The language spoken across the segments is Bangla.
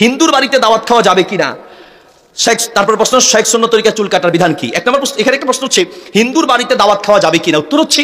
হিন্দুর বাড়িতে দাওয়াত খাওয়া যাবে কিনা। তারপর প্রশ্ন, শেখ সুন্নত তরিকা চুল কাটার বিধান কি। এক নম্বর প্রশ্ন, এখানে একটা প্রশ্ন হচ্ছে হিন্দুর বাড়িতে দাওয়াত খাওয়া যাবে কিনা। উত্তর হচ্ছে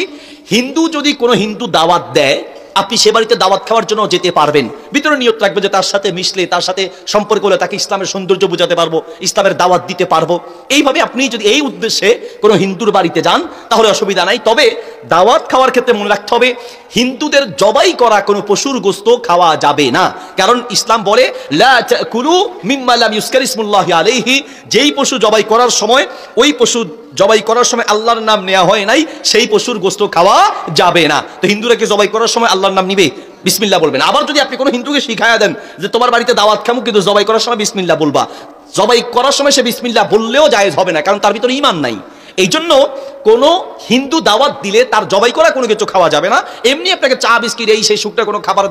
হিন্দু যদি কোনো হিন্দু দাওয়াত দেয়, আপনি সে বাড়িতে দাওয়াত খাওয়ার জন্য যেতে পারবেন। ভিতরে নিয়ত রাখবেন যে তার সাথে মিশলে, তার সাথে সম্পর্ক হলে তাকে ইসলামের সৌন্দর্য বোঝাতে পারবো, ইসলামের দাওয়াত দিতে পারবো। এইভাবে আপনি যদি এই উদ্দেশ্যে কোনো হিন্দুর বাড়িতে যান তাহলে অসুবিধা নাই। তবে দাওয়াত খাওয়ার ক্ষেত্রে মনে রাখতে হবে হিন্দুদের জবাই করা কোনো পশুর গোশত খাওয়া যাবে না। কারণ ইসলাম বলে লা তাকুলু মিম্মা লাম ইউযকার ইসমুল্লাহি আলাইহি, যেই পশু জবাই করার সময়, ওই পশু জবাই করার সময় আল্লাহর নাম নেওয়া হয় নাই, সেই পশুর গোশত খাওয়া যাবে না। তো হিন্দুরা কি জবাই করার সময় আল্লাহর নাম নিবে? বিসমিল্লাহ বলবেন। আবার যদি আপনি কোনো হিন্দুকে শিখায়া দেন যে তোমার বাড়িতে দাওয়াত খামু কিন্তু জবাই করার সময় বিসমিল্লাহ বলবা, জবাই করার সময় সে বিসমিল্লাহ বললেও জায়েজ হবে না, কারণ তার ভিতরে ঈমান নাই। এই জন্য কোনো হিন্দু দাওয়াত দিলে তার জবাই করা কোনো কিছু খাওয়া যাবে না। এমনি আপনাকে চা বিস্কিট এই সেই শুকনা কোনো খাবার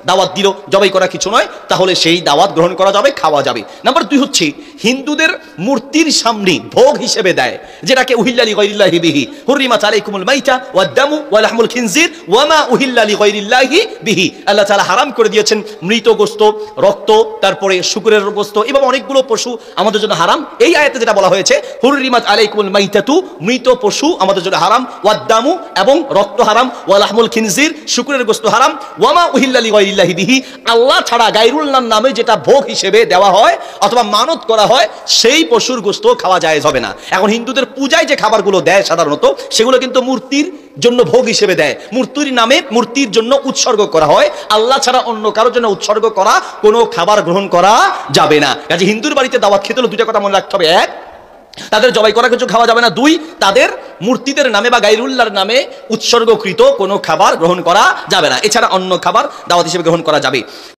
দাওয়াত দিল, জবাই করা কিছু নয়, তাহলে সেই দাওয়াত গ্রহণ করা যাবে, খাওয়া যাবে। নাম্বার 2 হচ্ছে হিন্দুদের মূর্তির সামনে ভোগ হিসেবে দেয়, যেটাকে উহিল্লা লিগাইরিল্লাহি বিহি, হুররিমাত আলাইকুমুল মাইতা ওয়াদ দামু ওয়া লাহমুল খিনজির ওয়া মা উহিল্লা লিগাইরিল্লাহি বিহি। আল্লাহ তাআলা হারাম করে দিয়েছেন মৃত গোশত, রক্ত, তারপরে শুকরের গোশত এবং অনেকগুলো পশু আমাদের জন্য হারাম। এই আয়াতে যেটা বলা হয়েছে হুররিমাত আলাইকুমুল মাইতাতু, মৃত পশু আমাদের জন্য হারাম, ওয়াদ দামু এবং রক্ত হারাম, ওয়া লাহমুল খিনজির শুকরের গোশত হারাম, ওয়া মা উহিল্লা লিগাইরিল্লাহি বিহি, আল্লাহ ছাড়া গায়রুল্লাহর নামে যেটা ভোগ হিসেবে দেওয়া হয় অথবা মানত করা হয় সেই পশুর গোশত খাওয়া জায়েজ হবে না। এখন হিন্দুদের পূজায় যে খাবারগুলো দেয় সাধারণত সেগুলো কিন্তু মূর্তির জন্য ভোগ হিসেবে দেয়, মূর্তির নামে মূর্তির জন্য উৎসর্গ করা হয়। আল্লাহ ছাড়া অন্য কারোর জন্য উৎসর্গ করা কোনো খাবার গ্রহণ করা যাবে না। কাজে হিন্দুর বাড়িতে দাওয়াত খেতে হলে 2টা কথা মনে রাখতে হবে। 1, তাদের জবাই করা কিছু খাওয়া যাবে না। 2, তাদের মূর্তিদের নামে বা গায়রুল্লাহর নামে উৎসর্গকৃত কোনো খাবার গ্রহণ করা যাবে না। এছাড়া অন্য খাবার দাওয়াত হিসেবে গ্রহণ করা যাবে।